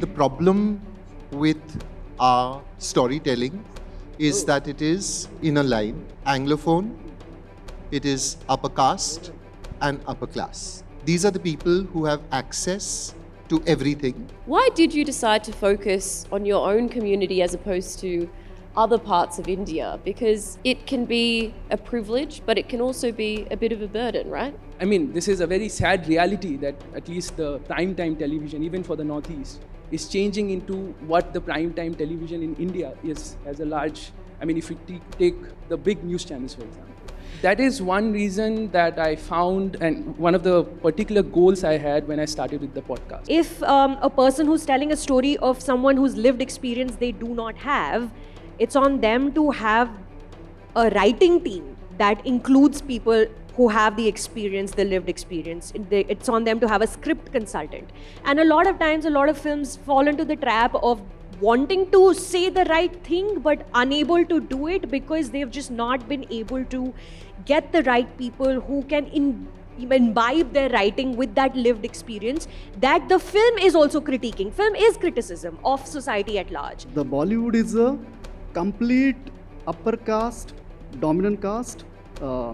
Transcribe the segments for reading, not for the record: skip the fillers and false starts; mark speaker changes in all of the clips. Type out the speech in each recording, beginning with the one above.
Speaker 1: the problem with our storytelling is that it is in a line. Anglophone, it is upper caste and upper class. These are the people who have access to everything.
Speaker 2: Why did you decide to focus on your own community as opposed to other parts of India? Because it can be a privilege, but it can also be a bit of a burden, right?
Speaker 3: I mean, this is a very sad reality that at least the prime time television, even for the Northeast, is changing into what the prime time television in India is as a large, I mean, if you take the big news channels, for example. That is one reason that I found, and one of the particular goals I had when I started with the podcast.
Speaker 4: If a person who's telling a story of someone whose lived experience they do not have, it's on them to have a writing team that includes people who have the experience, the lived experience. It's on them to have a script consultant. And a lot of times, a lot of films fall into the trap of wanting to say the right thing but unable to do it because they've just not been able to get the right people who can imbibe their writing with that lived experience that the film is also critiquing. Film is criticism of society at large.
Speaker 5: The Bollywood is a complete upper caste, dominant caste,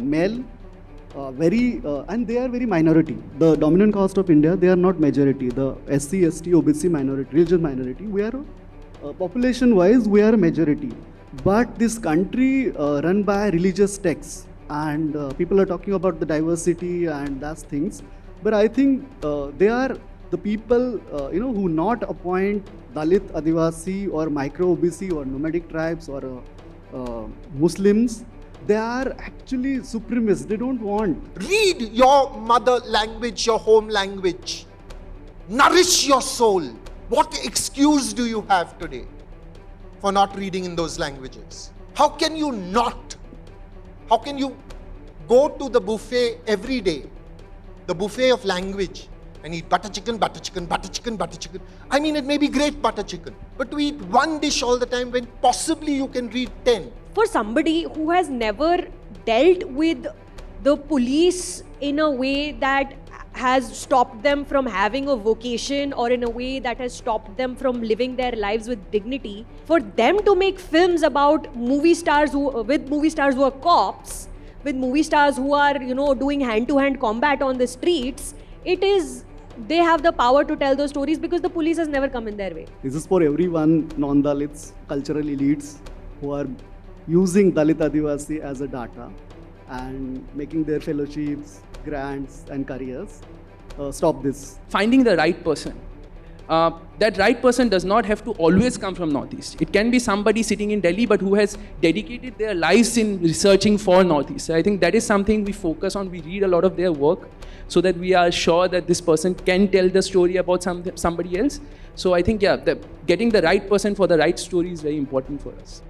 Speaker 5: male, and they are very minority. The dominant caste of India, they are not majority. The SC, ST, OBC minority, religious minority, we are population-wise, we are a majority. But this country run by religious texts, and people are talking about the diversity and those things. But I think they are the people who not appoint Dalit, Adivasi or micro OBC or nomadic tribes or Muslims. They are actually supremacists. They don't want.
Speaker 1: Read your mother language, your home language. Nourish your soul. What excuse do you have today for not reading in those languages? How can you not? How can you go to the buffet every day, the buffet of language, and eat butter chicken, butter chicken, butter chicken, butter chicken? I mean, it may be great butter chicken, but to eat one dish all the time when possibly you can read 10.
Speaker 4: For somebody who has never dealt with the police in a way that has stopped them from having a vocation or in a way that has stopped them from living their lives with dignity, for them to make films about movie stars who are cops, with movie stars who are, doing hand-to-hand combat on the streets, they have the power to tell those stories because the police has never come in their way.
Speaker 5: This is for everyone, non-Dalits, cultural elites who are using Dalit Adivasi as a data and making their fellowships, grants and careers. Stop this.
Speaker 3: Finding the right person. That right person does not have to always come from Northeast. It can be somebody sitting in Delhi but who has dedicated their lives in researching for Northeast. So I think that is something we focus on. We read a lot of their work so that we are sure that this person can tell the story about somebody else. So I think, getting the right person for the right story is very important for us.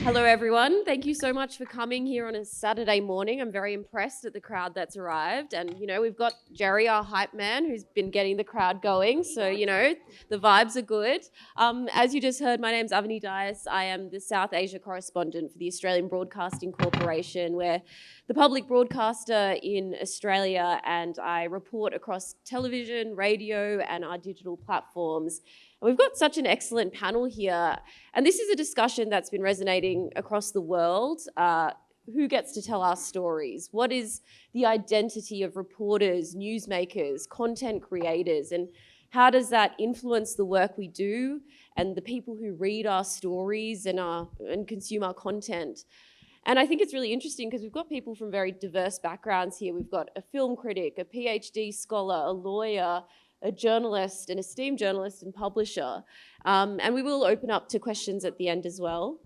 Speaker 2: Hello everyone, thank you so much for coming here on a Saturday morning. I'm very impressed at the crowd that's arrived, and we've got Jerry, our hype man, who's been getting the crowd going, so the vibes are good. As you just heard, my name's Avani Dias. I am the South Asia correspondent for the Australian Broadcasting Corporation. We're the public broadcaster in Australia, and I report across television, radio and our digital platforms. We've got such an excellent panel here, and this is a discussion that's been resonating across the world. Who gets to tell our stories? What is the identity of reporters, newsmakers, content creators, and how does that influence the work we do and the people who read our stories and consume our content? And I think it's really interesting because we've got people from very diverse backgrounds here. We've got a film critic, a PhD scholar, a lawyer, a journalist, an esteemed journalist and publisher. And we will open up to questions at the end as well.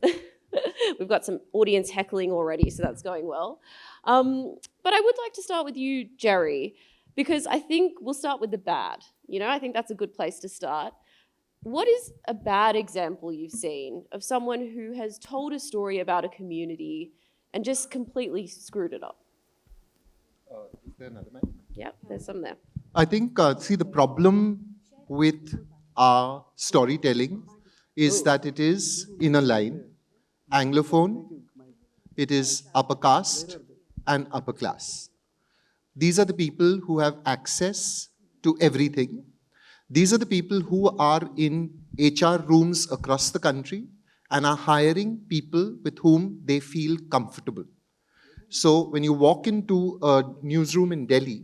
Speaker 2: We've got some audience heckling already, so that's going well. But I would like to start with you, Jerry, because I think we'll start with the bad. I think that's a good place to start. What is a bad example you've seen of someone who has told a story about a community and just completely screwed it up?
Speaker 1: Is there another mic?
Speaker 2: Yep, there's some there.
Speaker 1: I think, the problem with our storytelling is that it is in a line. Anglophone, it is upper caste and upper class. These are the people who have access to everything. These are the people who are in HR rooms across the country and are hiring people with whom they feel comfortable. So when you walk into a newsroom in Delhi,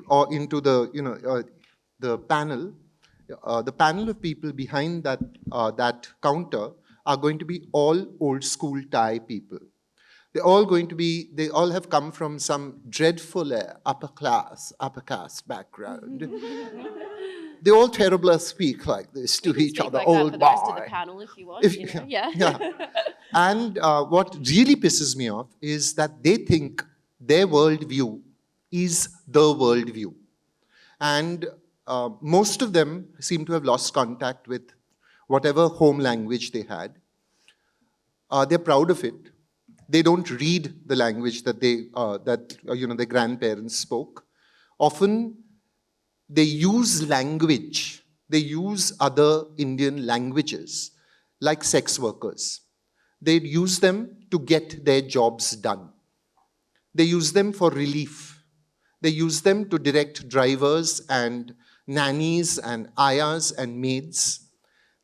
Speaker 1: or into the panel of people behind that counter are going to be all old school Thai people. They all have come from some dreadful upper caste background. They all terribly speak like this to each other.
Speaker 2: Like
Speaker 1: Old
Speaker 2: that for
Speaker 1: boy.
Speaker 2: the rest of the panel, if you want.
Speaker 1: Yeah. And what really pisses me off is that they think their worldview is the worldview. And most of them seem to have lost contact with whatever home language they had. They're proud of it. They don't read the language that their grandparents spoke. Often, they use language. They use other Indian languages, like sex workers. They use them to get their jobs done. They use them for relief. They use them to direct drivers and nannies and ayahs and maids.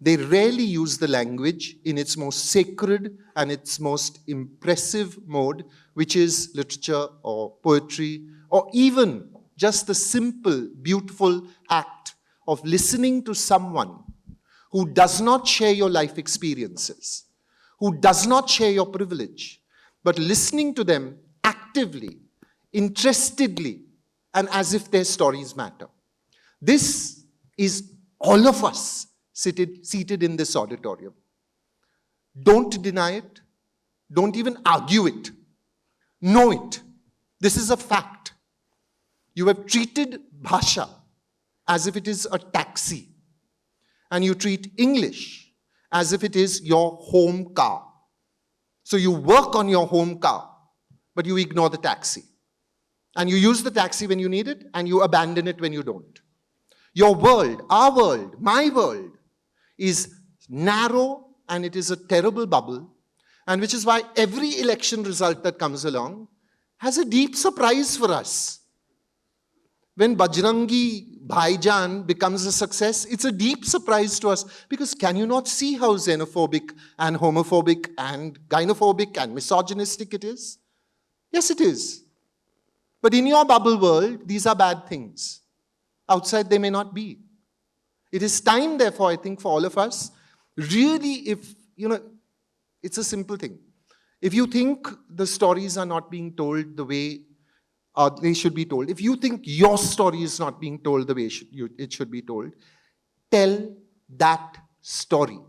Speaker 1: They rarely use the language in its most sacred and its most impressive mode, which is literature or poetry, or even just the simple, beautiful act of listening to someone who does not share your life experiences, who does not share your privilege, but listening to them actively, interestedly, and as if their stories matter. This is all of us seated in this auditorium. Don't deny it. Don't even argue it. Know it. This is a fact. You have treated Bhasha as if it is a taxi, and you treat English as if it is your home car. So you work on your home car, but you ignore the taxi. And you use the taxi when you need it, and you abandon it when you don't. Your world, our world, my world, is narrow, and it is a terrible bubble, and which is why every election result that comes along has a deep surprise for us. When Bajrangi Bhaijan becomes a success, it's a deep surprise to us, because can you not see how xenophobic and homophobic and gynophobic and misogynistic it is? Yes, it is. But in your bubble world, these are bad things. Outside, they may not be. It is time, therefore, I think, for all of us, really, it's a simple thing. If you think the stories are not being told the way they should be told, if you think your story is not being told the way it should be told, tell that story.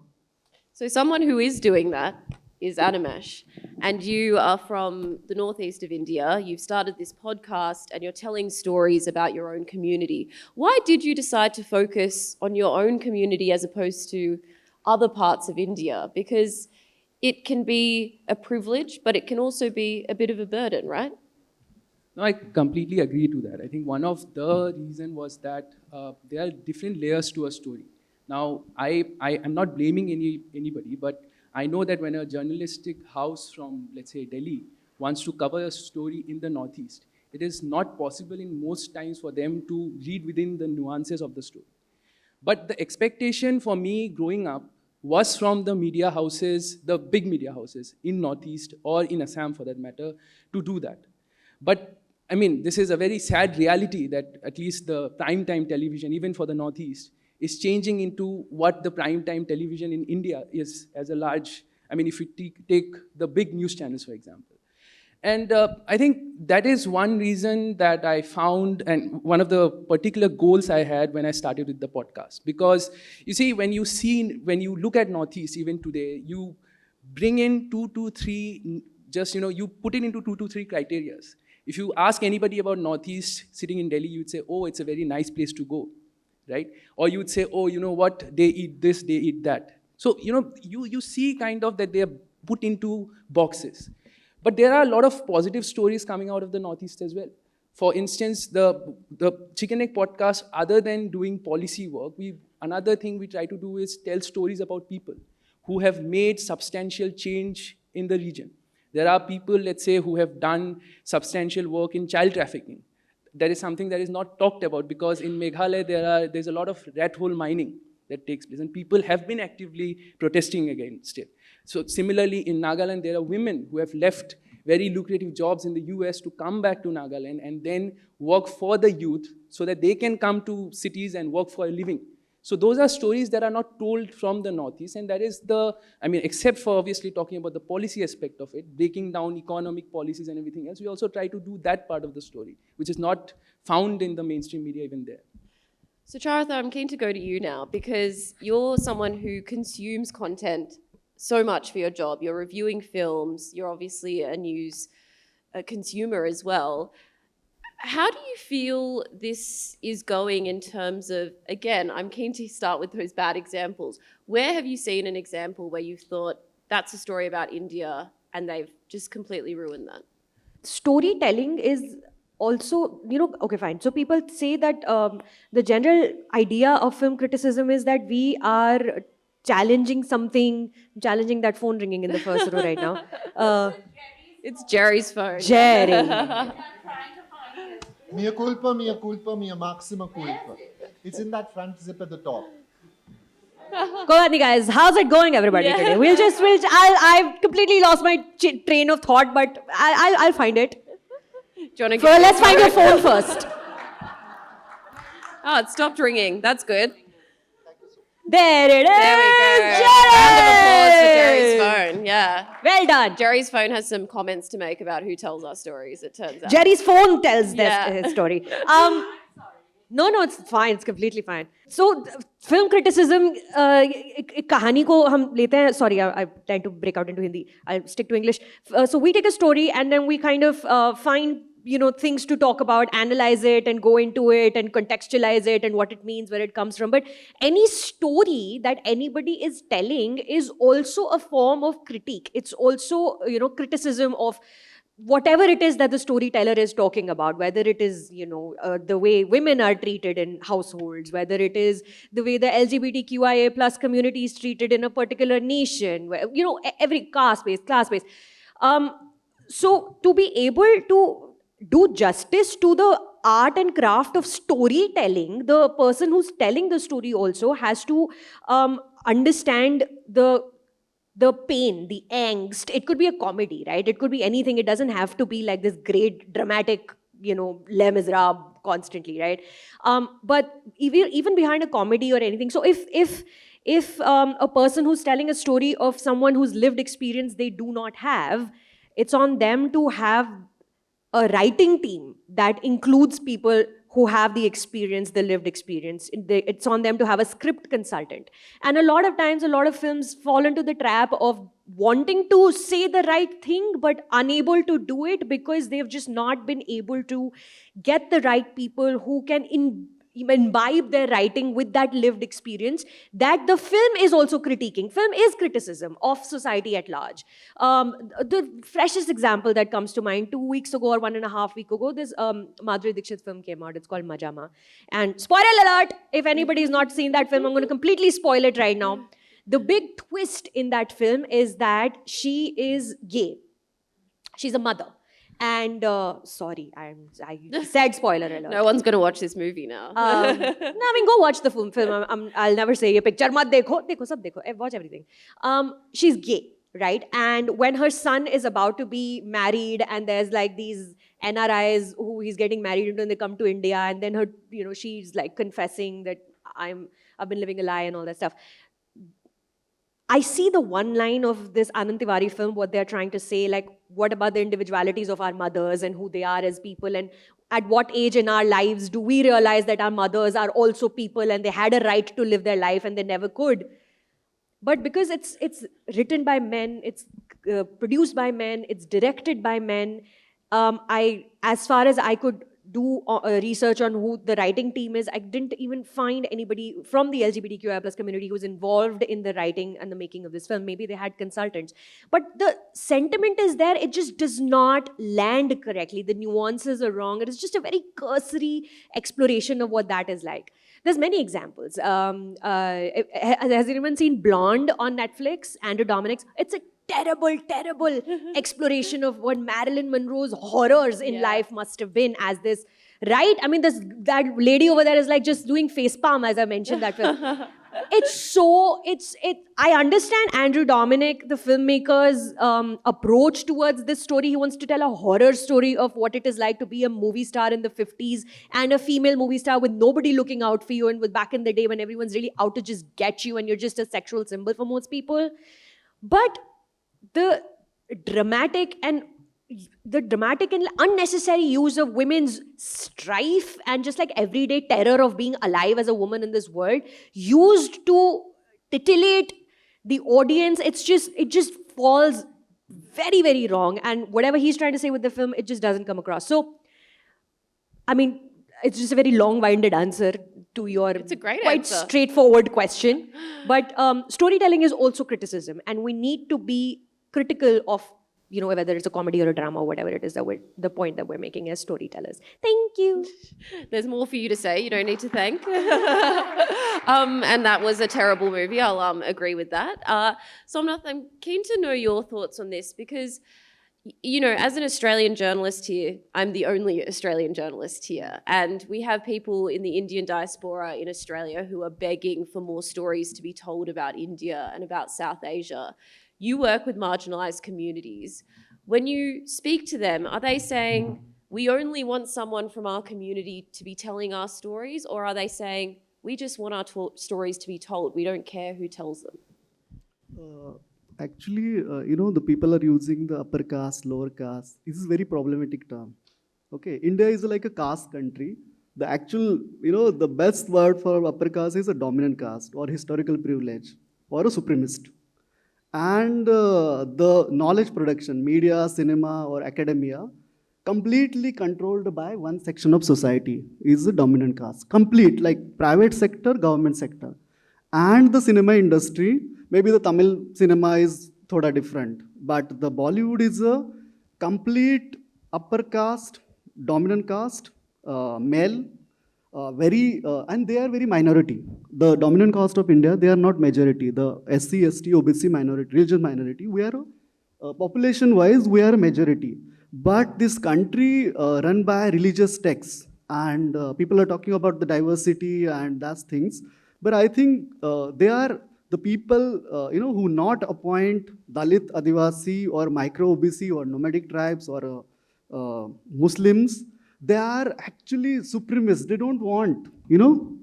Speaker 2: So someone who is doing that is Animesh. And you are from the northeast of India. You've started this podcast and you're telling stories about your own community. Why did you decide to focus on your own community as opposed to other parts of India? Because it can be a privilege, but it can also be a bit of a burden, right?
Speaker 3: No, I completely agree to that. I think one of the reasons was that there are different layers to a story. Now, I am not blaming anybody, but I know that when a journalistic house from, let's say, Delhi wants to cover a story in the Northeast, it is not possible in most times for them to read within the nuances of the story. But the expectation for me growing up was from the media houses, the big media houses in Northeast or in Assam for that matter, to do that. But I mean, this is a very sad reality that at least the primetime television, even for the Northeast, is changing into what the primetime television in India is as a large, I mean, if you take the big news channels, for example. And I think that is one reason that I found, and one of the particular goals I had when I started with the podcast. Because you see, when you look at Northeast, even today, you bring in 2 to 3, you put it into 2 to 3 criteria. If you ask anybody about Northeast sitting in Delhi, you'd say, oh, it's a very nice place to go, right? Or you'd say, oh, you know what, they eat this, they eat that. So, you see kind of that they are put into boxes. But there are a lot of positive stories coming out of the Northeast as well. For instance, the Chicken Egg podcast, other than doing policy work, another thing we try to do is tell stories about people who have made substantial change in the region. There are people, let's say, who have done substantial work in child trafficking. that is something that is not talked about, because in Meghalaya there's a lot of rat hole mining that takes place, and people have been actively protesting against it. So similarly, in Nagaland, there are women who have left very lucrative jobs in the US to come back to Nagaland and then work for the youth so that they can come to cities and work for a living. So those are stories that are not told from the Northeast, and that is except for obviously talking about the policy aspect of it, breaking down economic policies and everything else, we also try to do that part of the story, which is not found in the mainstream media even there.
Speaker 2: Sucharita, I'm keen to go to you now, because you're someone who consumes content so much for your job. You're reviewing films, you're obviously a news consumer as well. How do you feel this is going in terms of, again, I'm keen to start with those bad examples. Where have you seen an example where you've thought, that's a story about India, and they've just completely ruined that?
Speaker 4: Storytelling is also, okay, fine. So people say that the general idea of film criticism is that we are challenging something, challenging that phone ringing in the first row right now.
Speaker 2: It's Jerry's phone.
Speaker 4: Jerry.
Speaker 1: Mea culpa, mea maxima culpa. It's in that front zip at the top.
Speaker 4: Go on, guys. How's it going, everybody, today? I've completely lost my train of thought, but I'll find it. Let's find your phone first.
Speaker 2: Oh, it stopped ringing. That's good.
Speaker 4: There it is.
Speaker 2: There we go.
Speaker 4: Jerry!
Speaker 2: Round of applause for Jerry's phone. Yeah.
Speaker 4: Well done.
Speaker 2: Jerry's phone has some comments to make about who tells our stories, it turns out.
Speaker 4: Jerry's phone tells
Speaker 2: Yeah.
Speaker 4: his story. No, it's fine. It's completely fine. So, film criticism, एक कहानी को हम लेते हैं. Sorry, I tend to break out into Hindi. I'll stick to English. So we take a story and then we kind of find things to talk about, analyze it and go into it and contextualize it and what it means, where it comes from. But any story that anybody is telling is also a form of critique. It's also, criticism of whatever it is that the storyteller is talking about, whether it is, the way women are treated in households, whether it is the way the LGBTQIA plus community is treated in a particular nation, where, every caste-based, class-based. So to be able to do justice to the art and craft of storytelling, the person who's telling the story also has to understand the pain, the angst. It could be a comedy, right? It could be anything. It doesn't have to be like this great dramatic, Les Miserables constantly, right? But even behind a comedy or anything. So if a person who's telling a story of someone whose lived experience they do not have, it's on them to have a writing team that includes people who have the experience, the lived experience. It's on them to have a script consultant. And a lot of times, a lot of films fall into the trap of wanting to say the right thing, but unable to do it because they've just not been able to get the right people who can imbibe their writing with that lived experience that the film is also critiquing. Film is criticism of society at large. The freshest example that comes to mind, 2 weeks ago or 1.5 weeks ago, this Madhuri Dixit film came out. It's called Majama. And spoiler alert, if anybody's not seen that film, I'm going to completely spoil it right now. The big twist in that film is that she is gay. She's a mother. And sorry, I said spoiler alert.
Speaker 2: No one's going to watch this movie now.
Speaker 4: No, I mean, go watch the film. I'll never say, ye picture mat dekho, sab dekho, watch everything. She's gay, right? And when her son is about to be married and there's like these NRIs who he's getting married into and they come to India and then her, she's like confessing that I've been living a lie and all that stuff. I see the one line of this Anand Tiwari film, what they're trying to say, like, what about the individualities of our mothers and who they are as people, and at what age in our lives do we realize that our mothers are also people and they had a right to live their life and they never could. But because it's written by men, it's produced by men, it's directed by men, as far as I could do research on who the writing team is, I didn't even find anybody from the LGBTQI plus community who's involved in the writing and the making of this film. Maybe they had consultants. But the sentiment is there, it just does not land correctly. The nuances are wrong. It is just a very cursory exploration of what that is like. There's many examples. Has anyone seen Blonde on Netflix? Andrew Dominik's. It's a terrible, terrible exploration of what Marilyn Monroe's horrors in life must have been as this right? I mean, that lady over there is like just doing face palm as I mentioned that film. I understand Andrew Dominic, the filmmaker's approach towards this story. He wants to tell a horror story of what it is like to be a movie star in the 50s and a female movie star with nobody looking out for you, and with back in the day when everyone's really out to just get you and you're just a sexual symbol for most people. But the dramatic and unnecessary use of women's strife and just like everyday terror of being alive as a woman in this world, used to titillate the audience, it just falls very, very wrong. And whatever he's trying to say with the film, it just doesn't come across. So, I mean, it's just a very long-winded answer to your
Speaker 2: It's a great
Speaker 4: quite
Speaker 2: answer.
Speaker 4: straightforward question. But storytelling is also criticism, and we need to be critical of, you know, whether it's a comedy or a drama or whatever it is that the point that we're making as storytellers. Thank you.
Speaker 2: There's more for you to say. You don't need to thank. And that was a terrible movie. I'll agree with that. Somnath, I'm keen to know your thoughts on this because, you know, as an Australian journalist here, I'm the only Australian journalist here. And we have people in the Indian diaspora in Australia who are begging for more stories to be told about India and about South Asia. You work with marginalised communities. When you speak to them, are they saying, we only want someone from our community to be telling our stories? Or are they saying, we just want our stories to be told, we don't care who tells them?
Speaker 5: Actually, you know, the people are using the upper caste, lower caste. This is a very problematic term. Okay, India is like a caste country. The actual, you know, the best word for upper caste is a dominant caste or historical privilege or a supremacist. And the knowledge production, media, cinema or academia, completely controlled by one section of society is the dominant caste. Complete, like private sector, government sector. And the cinema industry, maybe the Tamil cinema is thoda different, but the Bollywood is a complete upper caste, dominant caste, male, and they are very minority. The dominant caste of India, they are not majority. The SC, ST, OBC minority, religious minority, we are, population-wise, we are a majority. But this country run by religious texts, and people are talking about the diversity and those things. But I think they are the people, you know, who not appoint Dalit, Adivasi, or micro OBC, or nomadic tribes, or Muslims. They are actually supremacists. They don't want, you know.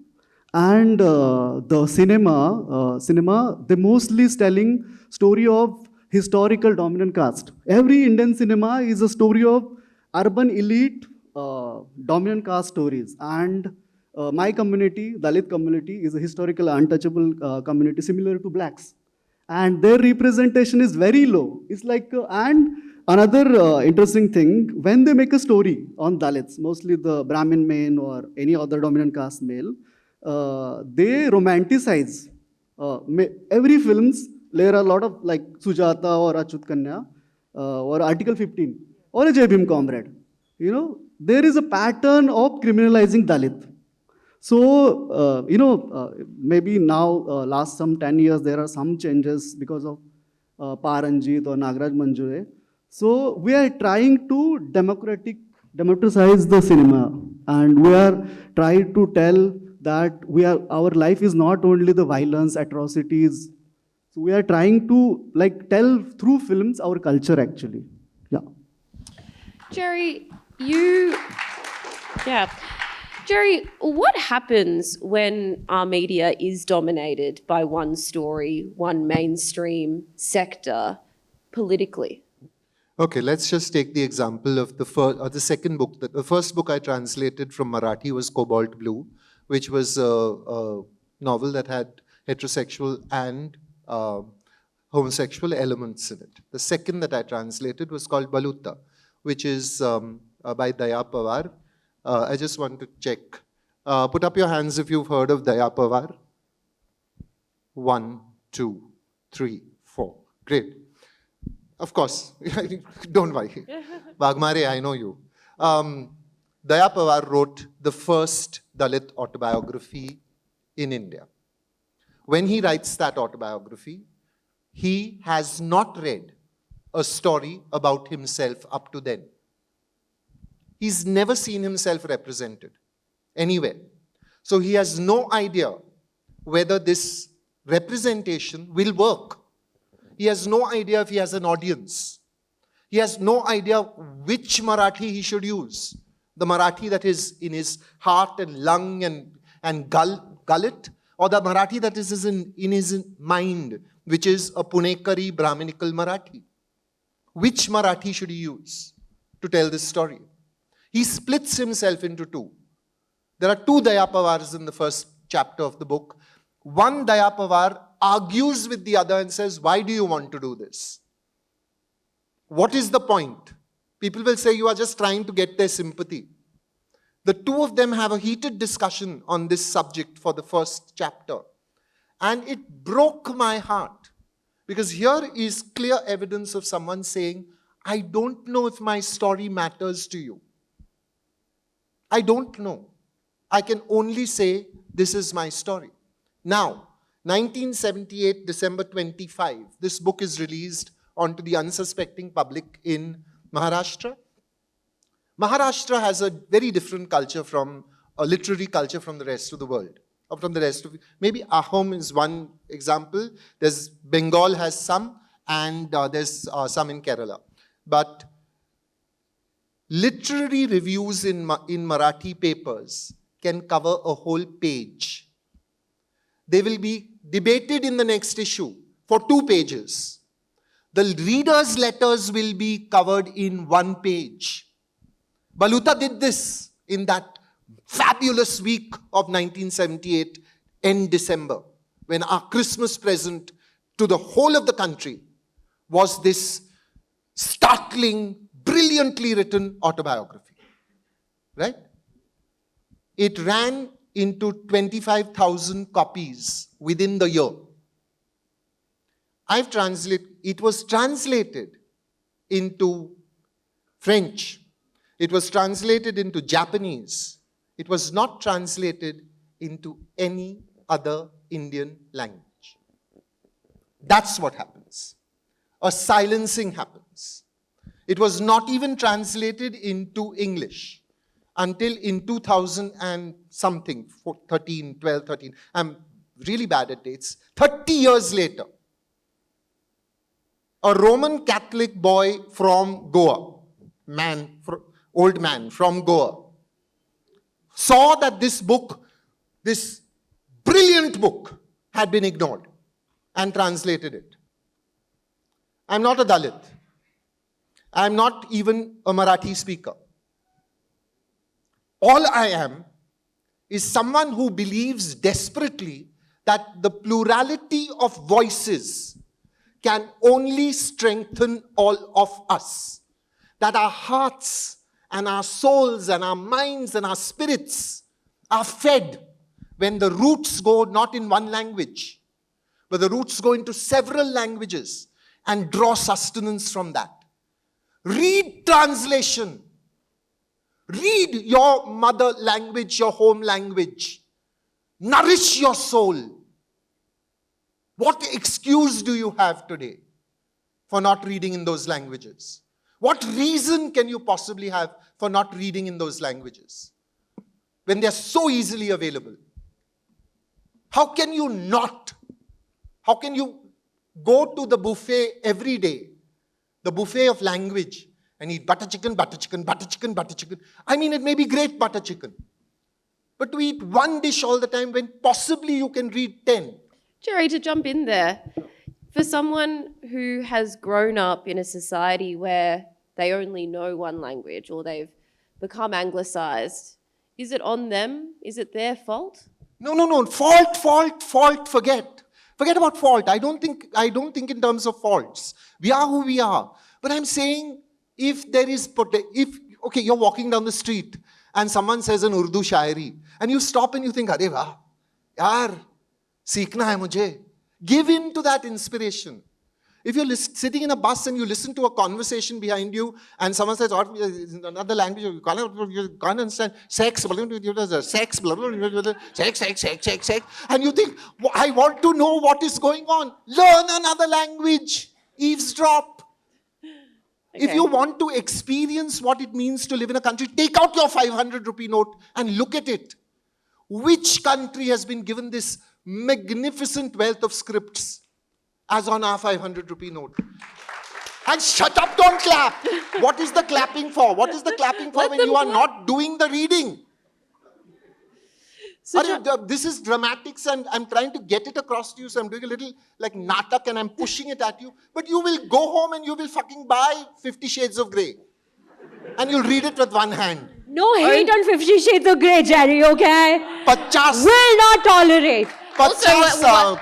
Speaker 5: And the cinema, they mostly is telling story of historical dominant caste. Every Indian cinema is a story of urban elite dominant caste stories. And my community, Dalit community, is a historical untouchable community similar to blacks. And their representation is very low. It's like, and another interesting thing, when they make a story on Dalits, mostly the Brahmin male or any other dominant caste male, they romanticize. Every films, there are a lot of like Sujata or Achut Kanya or Article 15 or a Jai Bhim Comrade. You know, there is a pattern of criminalizing Dalit. So, you know, maybe now, last some 10 years, there are some changes because of Paranjit or Nagraj Manjure. So, we are trying to democratize the cinema, and we are trying to tell that our life is not only the violence, atrocities. So, we are trying to like tell through films our culture actually. Yeah.
Speaker 2: Jerry, Jerry, what happens when our media is dominated by one story, one mainstream sector politically?
Speaker 1: Okay, let's just take the example of the second book. The first book I translated from Marathi was Cobalt Blue, which was a novel that had heterosexual and homosexual elements in it. The second that I translated was called Baluta, which is by Daya Pawar. I just want to check. Put up your hands if you've heard of Daya Pawar. 1, 2, 3, 4. Great. Of course, don't worry. Waghmare, I know you. Daya Pawar wrote the first Dalit autobiography in India. When he writes that autobiography, he has not read a story about himself up to then. He's never seen himself represented anywhere. So he has no idea whether this representation will work. He has no idea if he has an audience. He has no idea which Marathi he should use. The Marathi that is in his heart and lung and gullet, or the Marathi that is in his mind, which is a Punekari Brahminical Marathi. Which Marathi should he use to tell this story? He splits himself into two. There are two Dayapavars in the first chapter of the book. One Dayapavar argues with the other and says, why do you want to do this? What is the point? People will say you are just trying to get their sympathy. The two of them have a heated discussion on this subject for the first chapter. And it broke my heart. Because here is clear evidence of someone saying, I don't know if my story matters to you. I don't know. I can only say, this is my story. Now, 1978, December 25, this book is released onto the unsuspecting public in Maharashtra. Maharashtra has a very different culture from a literary culture from the rest of the world. Or from the rest of, maybe Ahom is one example. There's Bengal has some, and there's some in Kerala. But literary reviews in Marathi papers can cover a whole page. They will be debated in the next issue for 2 pages. The readers' letters will be covered in 1 page. Baluta did this in that fabulous week of 1978, end December, when our Christmas present to the whole of the country was this startling, brilliantly written autobiography. Right? It ran into 25,000 copies within the year. It was translated into French. It was translated into Japanese. It was not translated into any other Indian language. That's what happens. A silencing happens. It was not even translated into English until in 2000 and something, 12, 13. I'm really bad at dates. 30 years later, a Roman Catholic boy from Goa, old man from Goa, saw that this book, this brilliant book, had been ignored and translated it. I'm not a Dalit. I'm not even a Marathi speaker. All I am is someone who believes desperately that the plurality of voices can only strengthen all of us. That our hearts and our souls and our minds and our spirits are fed when the roots go not in one language, but the roots go into several languages and draw sustenance from that. Read translation. Read your mother language, your home language. Nourish your soul. What excuse do you have today for not reading in those languages? What reason can you possibly have for not reading in those languages when they're so easily available? How can you not? How can you go to the buffet every day, the buffet of language, and eat butter chicken, butter chicken, butter chicken, butter chicken? I mean, it may be great butter chicken, but to eat one dish all the time when possibly you can read 10.
Speaker 2: Jerry, to jump in there, for someone who has grown up in a society where they only know one language or they've become anglicized, is it on them? Is it their fault?
Speaker 1: No. Fault, forget. Forget about fault. I don't think in terms of faults. We are who we are. But I'm saying okay, you're walking down the street and someone says an Urdu shairi and you stop and you think, Arey wah, yaar, seekhna hai mujhe. Give in to that inspiration. If you're sitting in a bus and you listen to a conversation behind you and someone says, in another language, you can't understand, sex, and you think, I want to know what is going on. Learn another language. Eavesdrop. If
Speaker 2: Okay.
Speaker 1: you want to experience what it means to live in a country, take out your 500 rupee note and look at it. Which country has been given this magnificent wealth of scripts as on our 500 rupee note? And shut up, don't clap. What is the clapping for? What is the clapping for
Speaker 2: Let
Speaker 1: when
Speaker 2: them
Speaker 1: you are
Speaker 2: clap.
Speaker 1: not doing the reading? This is dramatics and I'm trying to get it across to you. So I'm doing a little like natak and I'm pushing it at you. But you will go home and you will fucking buy 50 Shades of Grey. And you'll read it with one hand.
Speaker 4: No hate on 50 Shades of Grey, Jerry, okay?
Speaker 1: 50
Speaker 4: Will not tolerate.
Speaker 2: Also,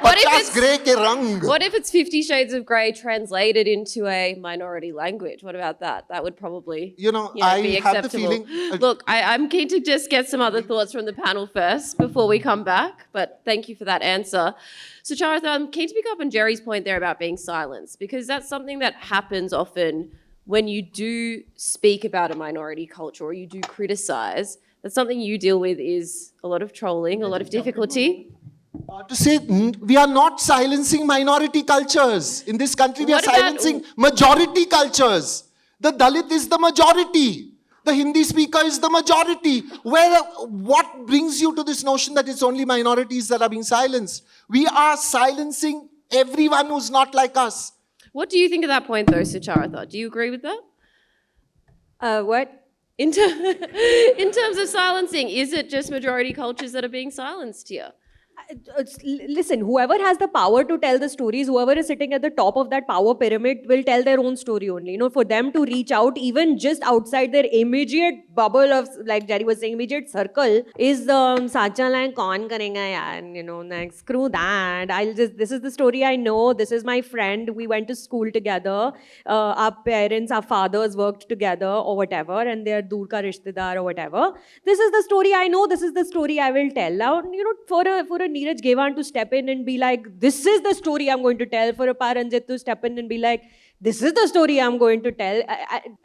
Speaker 2: what if
Speaker 1: 50
Speaker 2: it's-
Speaker 1: grey ke rang.
Speaker 2: What if it's 50 Shades of Grey translated into a minority language? What about that? That would probably
Speaker 1: You know, I
Speaker 2: be
Speaker 1: have the
Speaker 2: acceptable.
Speaker 1: feeling-
Speaker 2: Look, I'm keen to just get some other thoughts from the panel first before we come back, but thank you for that answer. Sucharita, I'm keen to pick up on Jerry's point there about being silenced, because that's something that happens often when you do speak about a minority culture or you do criticize. That's something you deal with is a lot of trolling, a lot of difficulty.
Speaker 1: To say we are not silencing minority cultures. In this country, we
Speaker 2: What
Speaker 1: are
Speaker 2: about-
Speaker 1: silencing majority cultures. The Dalit is the majority. The Hindi speaker is the majority. What brings you to this notion that it's only minorities that are being silenced? We are silencing everyone who's not like us.
Speaker 2: What do you think of that point, though, Sucharita? Do you agree with that?
Speaker 4: What?
Speaker 2: In terms of silencing, is it just majority cultures that are being silenced here?
Speaker 4: Listen, whoever has the power to tell the stories, whoever is sitting at the top of that power pyramid will tell their own story only. You know, for them to reach out, even just outside their immediate bubble of, like Jerry was saying, immediate circle, is sacha line kaun karega yaar, you know, like screw that. This is the story I know, this is my friend, we went to school together, our parents, our fathers worked together or whatever, and they're dur ka rishtedar or whatever. This is the story I know, this is the story I will tell. Now, you know, for a Neeraj Gewan to step in and be like, this is the story I'm going to tell, for a Paranjit to step in and be like, this is the story I'm going to tell.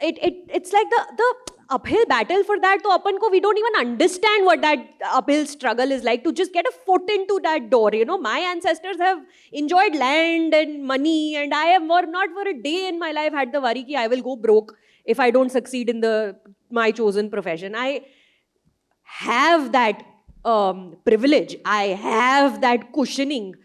Speaker 4: It's like the uphill battle for that. So apan ko, we don't even understand what that uphill struggle is like to just get a foot into that door. You know, my ancestors have enjoyed land and money, and I have not for a day in my life had the worry ki I will go broke if I don't succeed in my chosen profession. I have that privilege. I have that cushioning.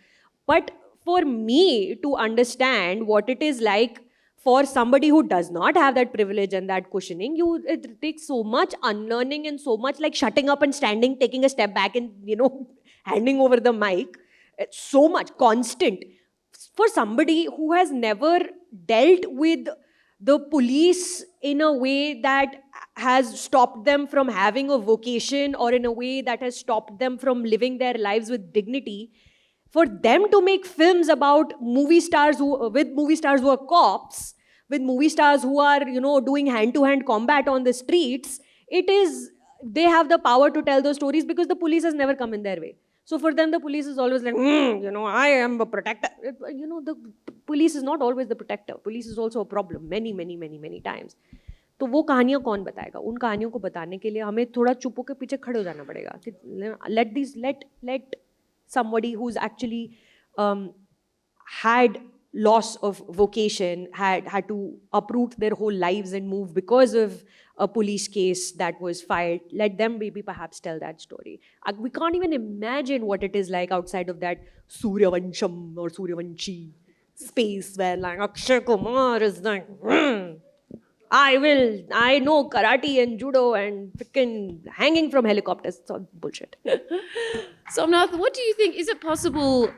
Speaker 4: But for me to understand what it is like for somebody who does not have that privilege and that cushioning, it takes so much unlearning and so much like shutting up and standing, taking a step back and, you know, handing over the mic. It's so much constant. For somebody who has never dealt with the police in a way that has stopped them from having a vocation or in a way that has stopped them from living their lives with dignity, for them to make films about movie stars who are cops, with movie stars who are, you know, doing hand-to-hand combat on the streets, they have the power to tell those stories because the police has never come in their way. So for them, the police is always like, you know, I am a protector. You know, the police is not always the protector. Police is also a problem many, many, many, many times. तो वो कहानियाँ कौन बताएगा? उन कहानियों को बताने के लिए हमें थोड़ा चुप होकर पीछे खड़े हो जाना पड़ेगा कि let somebody who's actually had loss of vocation, had to uproot their whole lives and move because of a police case that was filed, let them maybe perhaps tell that story. We can't even imagine what it is like outside of that Suryavansham or Suryavanshi space where like Akshay Kumar is like, I know karate and judo and freaking hanging from helicopters. It's all bullshit.
Speaker 2: Somnath, what do you think? Is it possible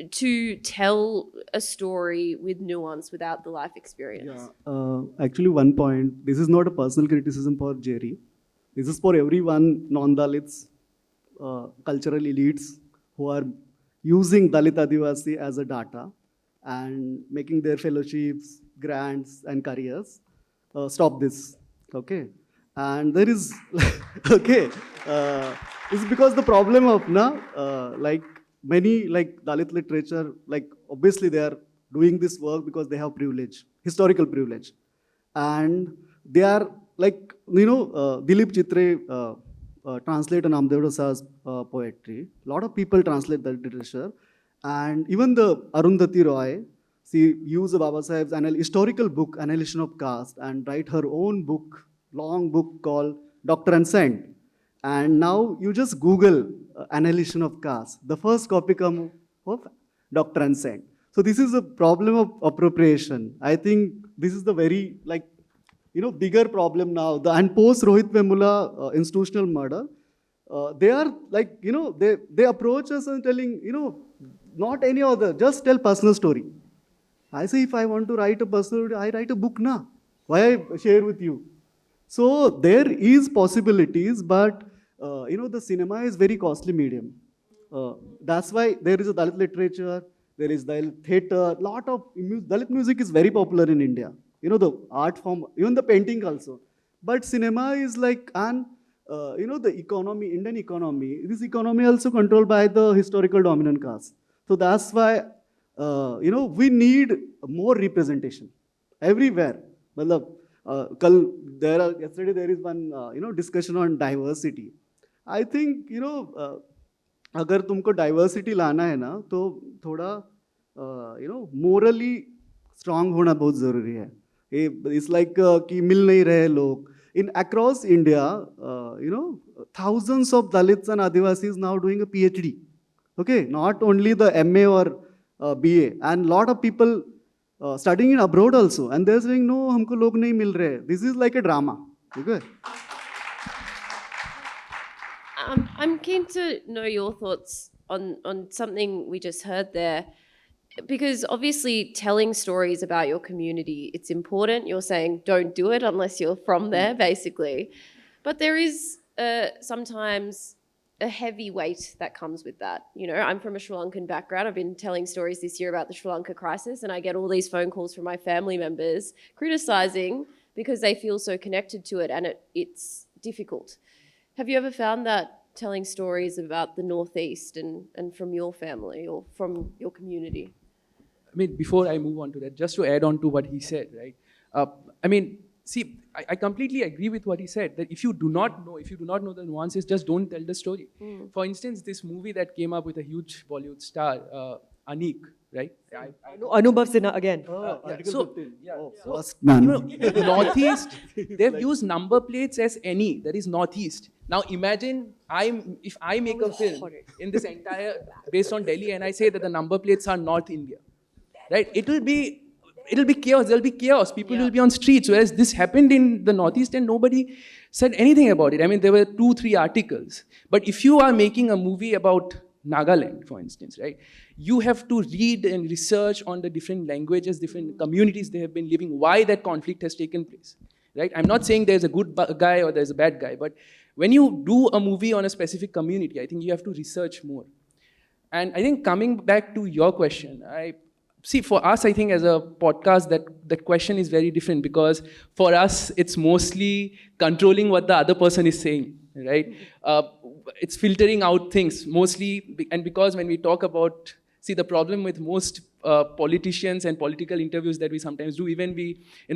Speaker 2: to tell a story with nuance without the life experience?
Speaker 5: Yeah, actually one point, this is not a personal criticism for Jerry. This is for everyone, non-Dalits, cultural elites who are using Dalit Adivasi as a data and making their fellowships, grants and careers. Stop this, okay? And there is, okay, it's because the problem of, like many like Dalit literature, like obviously they are doing this work because they have privilege, historical privilege. And they are like, you know, Dilip Chitre translate Namdev Dasa's poetry. A lot of people translate that literature. And even the Arundhati Roy, She used Baba Saheb's historical book, Annihilation of Caste, and write her own book, long book called Doctor and Saint. And now you just Google Annihilation of Caste. The first copy come of Doctor and Saint. So this is a problem of appropriation. I think this is the very bigger problem now. And post Rohit Vemula institutional murder, they are they approach us and telling, not any other, just tell personal story. I say, if I want to write a personal story, I write a book now. Why I share with you? So there is possibilities, but the cinema is very costly medium. That's why there is a Dalit literature, there is Dalit theatre, lot of Dalit music is very popular in India. The art form, even the painting also. But cinema is like the economy, Indian economy, this economy also controlled by the historical dominant caste. So that's why, we need more representation everywhere. Yesterday there is one, discussion on diversity. I think, अगर तुमको diversity लाना है ना, तो थोड़ा, morally strong होना बहुत ज़रूरी है. It's like कि मिल नहीं रहे लोग. In across India, thousands of Dalits and Adivasis now doing a PhD. Okay, not only the MA or BA, and lot of people studying in abroad also, and they're saying, no, हमको लोग नहीं मिल रहे. This is like a drama. Okay.
Speaker 2: I'm keen to know your thoughts on something we just heard there, because obviously telling stories about your community, it's important. You're saying don't do it unless you're from there, basically. But there is sometimes a heavy weight that comes with that. I'm from a Sri Lankan background. I've been telling stories this year about the Sri Lanka crisis, and I get all these phone calls from my family members criticising because they feel so connected to it, and it's difficult. Have you ever found that telling stories about the Northeast and from your family or from your community?
Speaker 3: I mean, before I move on to that, just to add on to what he said, right? I completely agree with what he said, that if you do not know the nuances, just don't tell the story. For instance, this movie that came up with a huge Bollywood star, Anik, right?
Speaker 4: Anubhav Sinha again.
Speaker 5: First man.
Speaker 3: Northeast, they've used number plates as any, that is Northeast. Now imagine if I make a film in this entire, based on Delhi, and I say that the number plates are North India, right? It'll be chaos, there'll be chaos, people will be on streets, whereas this happened in the Northeast and nobody said anything about it. I mean, there were 2-3 articles. But if you are making a movie about Nagaland, for instance, right? You have to read and research on the different languages, different communities they have been living, why that conflict has taken place, right? I'm not saying there's a good guy or there's a bad guy, but when you do a movie on a specific community, I think you have to research more. And I think coming back to your question, for us, I think as a podcast, that question is very different, because for us, it's mostly controlling what the other person is saying, right? It's filtering out things mostly, and because when we talk about, the problem with most politicians and political interviews that we sometimes do, even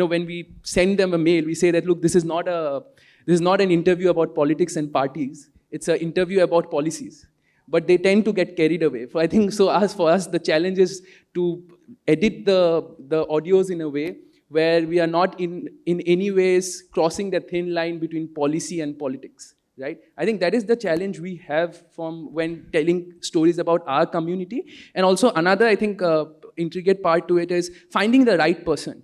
Speaker 3: when we send them a mail, we say that, look, this is not an interview about politics and parties. It's an interview about policies. But they tend to get carried away. For us, the challenge is to edit the audios in a way where we are not in any ways crossing the thin line between policy and politics, right? I think that is the challenge we have from when telling stories about our community. And also another, I think, intricate part to it is finding the right person.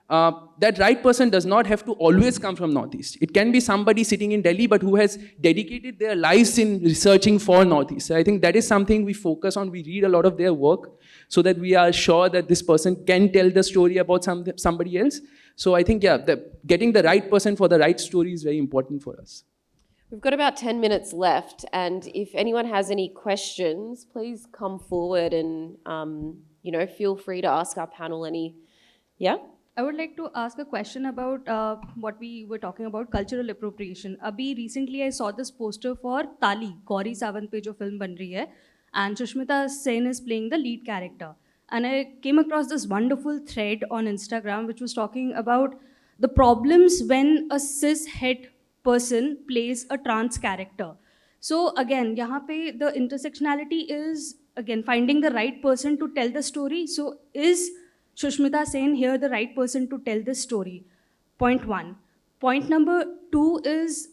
Speaker 3: That right person does not have to always come from Northeast. It can be somebody sitting in Delhi but who has dedicated their lives in researching for Northeast. So I think that is something we focus on. We read a lot of their work so that we are sure that this person can tell the story about somebody else. So I think, getting the right person for the right story is very important for us.
Speaker 2: We've got about 10 minutes left, and if anyone has any questions, please come forward and, feel free to ask our panel any. Yeah?
Speaker 6: I would like to ask a question about what we were talking about, cultural appropriation. Recently I saw this poster for Tali, Gauri Sawant pe jo film ban rahi hai, and Sushmita Sen is playing the lead character. And I came across this wonderful thread on Instagram which was talking about the problems when a cis-het person plays a trans character. So again, yahan pe the intersectionality is, again, finding the right person to tell the story. So is Shushmita Sen here the right person to tell this story? Point one. Point number two is,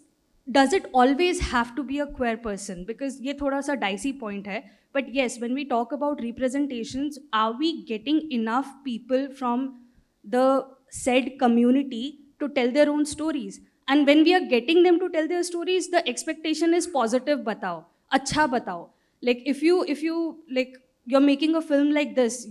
Speaker 6: does it always have to be a queer person? Because ये थोड़ा सा dicey point है. But yes, when we talk about representations, are we getting enough people from the said community to tell their own stories? And when we are getting them to tell their stories, the expectation is positive batao, अच्छा batao. Like if you like you're making a film like this,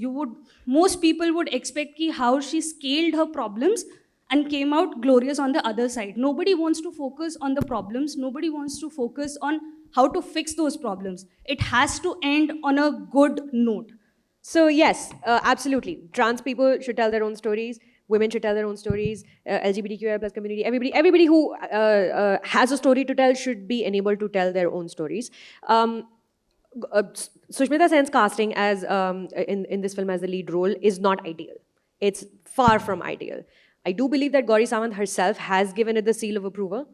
Speaker 6: most people would expect ki how she scaled her problems and came out glorious on the other side. Nobody wants to focus on the problems. Nobody wants to focus on how to fix those problems. It has to end on a good note.
Speaker 4: So yes, absolutely. Trans people should tell their own stories. Women should tell their own stories. LGBTQI plus community, everybody who has a story to tell should be enabled to tell their own stories. Sushmita Sen's casting as in this film as the lead role is not ideal. It's far from ideal. I do believe that Gauri Sawant herself has given it the seal of approval.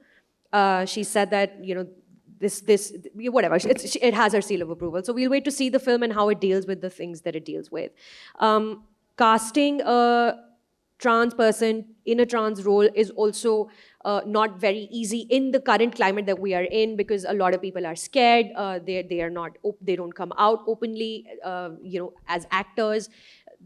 Speaker 4: She said that, you know, whatever, it has her seal of approval. So we'll wait to see the film and how it deals with the things that it deals with. Casting a trans person in a trans role is also not very easy in the current climate that we are in, because a lot of people are scared. They don't come out openly, you know, as actors.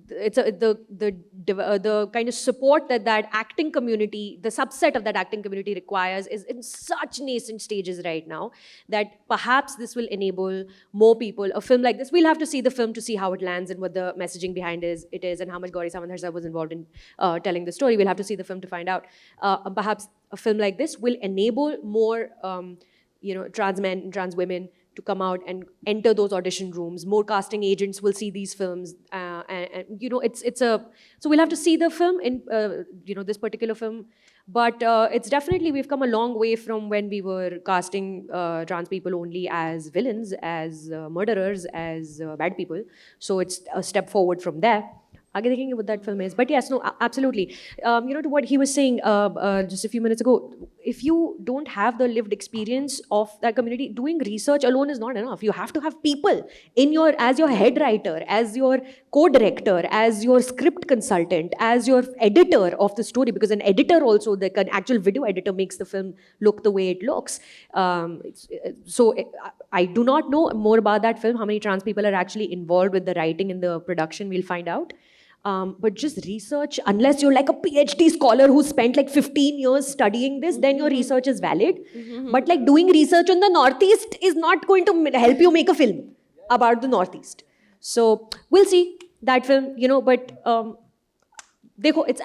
Speaker 4: It's the kind of support that acting community, the subset of that acting community requires, is in such nascent stages right now that perhaps this will enable more people. A film like this, we'll have to see the film to see how it lands and what the messaging behind it is and how much Gauri Sawant herself was involved in telling the story. We'll have to see the film to find out. Perhaps a film like this will enable more, you know, trans men and trans women to come out and enter those audition rooms. More casting agents will see these films, and you know, so we'll have to see the film in you know, this particular film. But it's definitely, we've come a long way from when we were casting trans people only as villains, as murderers, as bad people. So it's a step forward from there. आगे देखेंगे what that film is. But yes, no, absolutely. You know, to what he was saying just a few minutes ago, if you don't have the lived experience of that community, doing research alone is not enough. You have to have people as your head writer, as your co-director, as your script consultant, as your editor of the story, because an editor also, an actual video editor, makes the film look the way it looks. So I do not know more about that film, how many trans people are actually involved with the writing and the production. We'll find out. But just research, unless you're like a PhD scholar who spent like 15 years studying this, then your research is valid. But like doing research on the Northeast is not going to help you make a film about the Northeast. So we'll see that film, you know, but it's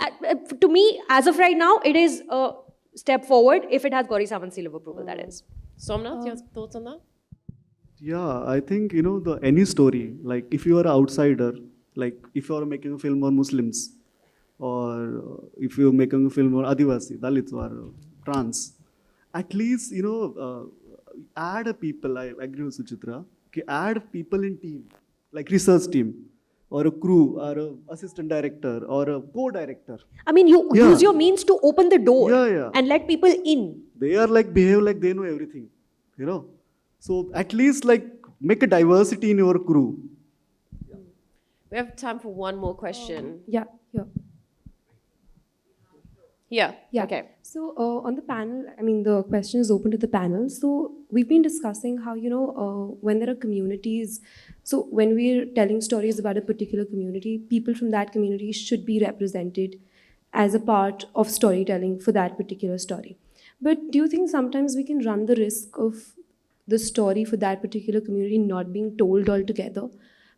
Speaker 4: to me, as of right now, it is a step forward if it has Gauri Sawant's seal of approval, that is.
Speaker 2: Somnath, your thoughts on that?
Speaker 5: Yeah, I think, you know, any story, like if you are an outsider, like if you are making a film on Muslims, or if you're making a film on Adivasi, Dalits, or trans, at least, you know, add a people, I agree with Suchitra, add people in team, like research team, or a crew, or an assistant director, or a co-director.
Speaker 4: I mean, you use your means to open the door and let people in.
Speaker 5: They are like, behave like they know everything, you know. So at least like make a diversity in your crew.
Speaker 2: We have time for one more question.
Speaker 7: Yeah.
Speaker 2: Yeah.
Speaker 7: Okay. So on the panel, I mean, the question is open to the panel. So we've been discussing how, you know, when there are communities, so when we're telling stories about a particular community, people from that community should be represented as a part of storytelling for that particular story. But do you think sometimes we can run the risk of the story for that particular community not being told altogether?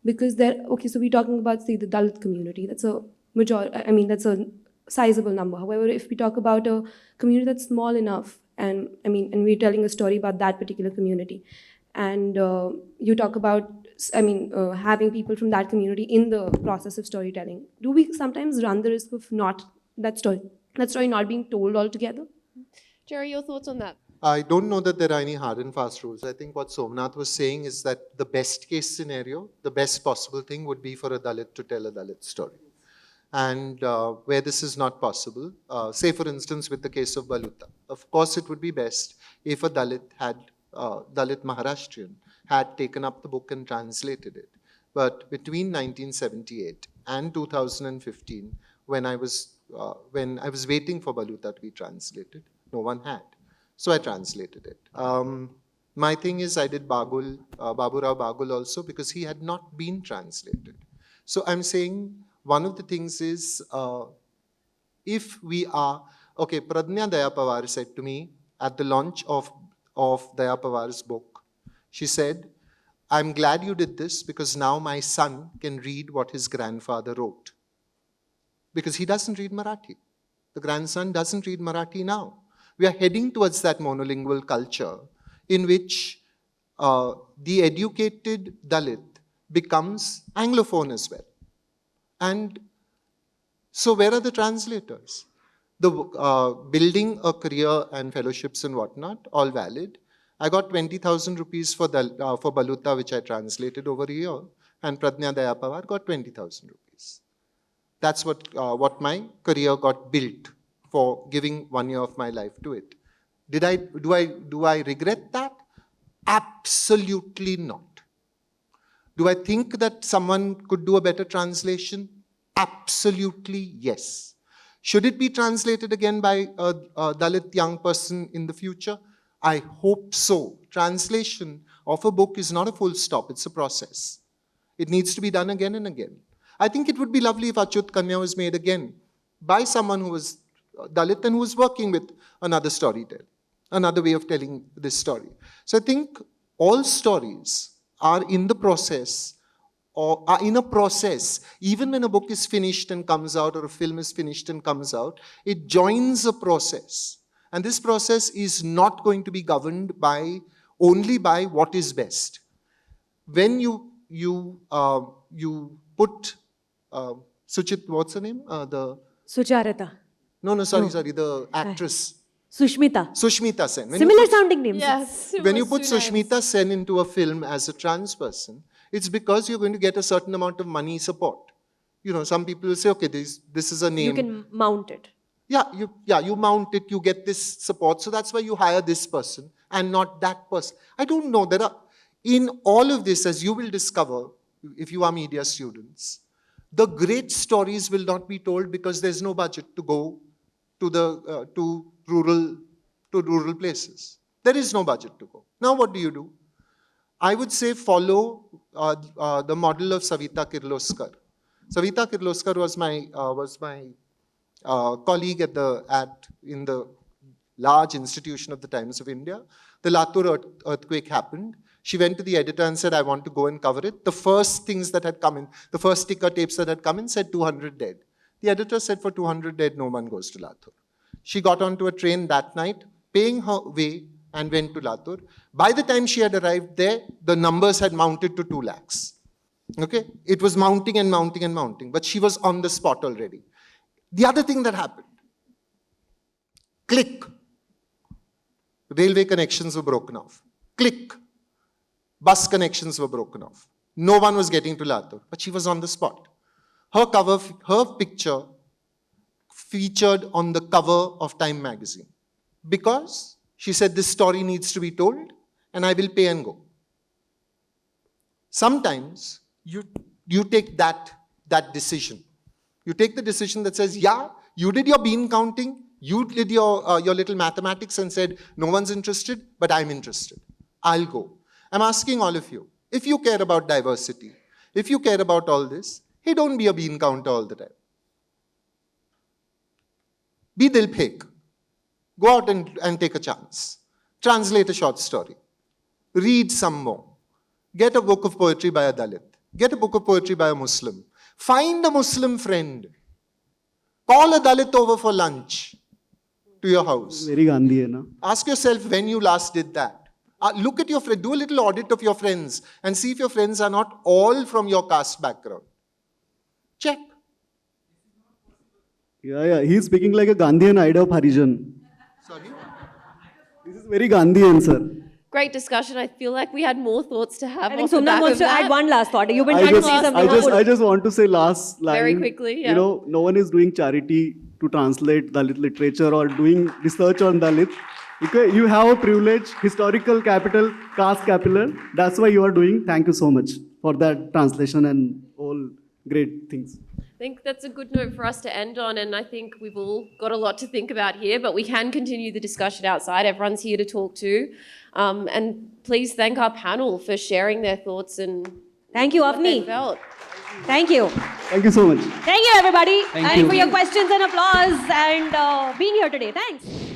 Speaker 7: Because so we're talking about, say, the Dalit community. That's a that's a sizable number. However, if we talk about a community that's small enough, and we're telling a story about that particular community, and you talk about, having people from that community in the process of storytelling, do we sometimes run the risk of that story not being told altogether?
Speaker 2: Jerry, your thoughts on that?
Speaker 1: I don't know that there are any hard and fast rules. I think what Somnath was saying is that the best case scenario, the best possible thing would be for a Dalit to tell a Dalit story. And where this is not possible, say for instance with the case of Baluta, of course it would be best if a Dalit Maharashtrian had taken up the book and translated it. But between 1978 and 2015, when I was waiting for Baluta to be translated, no one had. So I translated it. My thing is, I did Baburao Bagul also because he had not been translated. So I'm saying one of the things is, if we are, okay, Pradnya Daya Pawar said to me at the launch of Daya Pawar's book, she said, I'm glad you did this because now my son can read what his grandfather wrote. Because he doesn't read Marathi. The grandson doesn't read Marathi now. We are heading towards that monolingual culture in which the educated Dalit becomes anglophone as well. And so where are the translators? The building a career and fellowships and whatnot, all valid. I got 20,000 rupees for Baluta, which I translated over a year, and Pradnya Daya Pawar got 20,000 rupees. That's what my career got built for giving 1 year of my life to it. Do I regret that? Absolutely not. Do I think that someone could do a better translation? Absolutely yes. Should it be translated again by a Dalit young person in the future? I hope so. Translation of a book is not a full stop, it's a process. It needs to be done again and again. I think it would be lovely if Achyut Kanya was made again by someone who was Dalit and who was working with another storyteller, another way of telling this story. So I think all stories are in the process, or are in a process. Even when a book is finished and comes out, or a film is finished and comes out, it joins a process. And this process is not going to be governed only by what is best. When you put what's her name?
Speaker 4: Sucharita.
Speaker 1: No, sorry, the actress.
Speaker 4: Sushmita
Speaker 1: Sen.
Speaker 4: Similar sounding names.
Speaker 2: Yes.
Speaker 1: When you put Sushmita Sen into a film as a trans person, it's because you're going to get a certain amount of money support. You know, some people will say, okay, this is a name.
Speaker 4: You can mount it.
Speaker 1: Yeah, you mount it, you get this support. So that's why you hire this person and not that person. I don't know. In all of this, as you will discover, if you are media students, the great stories will not be told because there's no budget to go to rural places. There is no budget to go. Now what do? I would say follow the model of Savita Kirloskar. Savita Kirloskar was my colleague in the large institution of the Times of India. The Latur earthquake happened. She went to the editor and said, I want to go and cover it. The first things that had come in, the first ticker tapes that had come in said 200 dead. The editor said, for 200 dead, no one goes to Latur. She got onto a train that night, paying her way, and went to Latur. By the time she had arrived there, the numbers had mounted to 2 lakhs. Okay? It was mounting and mounting and mounting, but she was on the spot already. The other thing that happened, click. Railway connections were broken off. Click. Bus connections were broken off. No one was getting to Latur, but she was on the spot. Her picture featured on the cover of Time magazine because she said this story needs to be told and I will pay and go. Sometimes you take that decision. You take the decision that says, yeah, you did your bean counting, you did your little mathematics and said, no one's interested, but I'm interested. I'll go. I'm asking all of you, if you care about diversity, if you care about all this, hey, don't be a bean counter all the time. Be dil phek. Go out and take a chance. Translate a short story. Read some more. Get a book of poetry by a Dalit. Get a book of poetry by a Muslim. Find a Muslim friend. Call a Dalit over for lunch to your house.
Speaker 5: Very Gandhian, na?
Speaker 1: Ask yourself when you last did that. Look at your friends. Do a little audit of your friends and see if your friends are not all from your caste background. Check.
Speaker 5: Yeah. He's speaking like a Gandhian idea of Harijan.
Speaker 1: Sorry?
Speaker 5: This is very Gandhian, sir.
Speaker 2: Great discussion. I feel like we had more thoughts to have.
Speaker 4: I think
Speaker 2: off the
Speaker 4: Somnath
Speaker 2: back
Speaker 4: wants
Speaker 2: of
Speaker 4: to
Speaker 2: that.
Speaker 4: add one last thought. You've been trying to say something.
Speaker 5: I just want to say last line.
Speaker 2: Very quickly, yeah.
Speaker 5: You know, no one is doing charity to translate Dalit literature or doing research on Dalit. Okay, you have a privilege, historical capital, caste capital. That's why you are doing. Thank you so much for that translation and all great things.
Speaker 2: think that's a good note for us to end on, and I think we've all got a lot to think about here, but we can continue the discussion outside. Everyone's here to talk to. And please thank our panel for sharing their thoughts and
Speaker 4: Thank you,
Speaker 2: what they
Speaker 4: Avani.
Speaker 2: felt.
Speaker 4: Thank you.
Speaker 5: Thank you so much.
Speaker 4: Thank you, everybody.
Speaker 3: Thank
Speaker 4: and
Speaker 3: you.
Speaker 4: for your questions and applause and being here today. Thanks.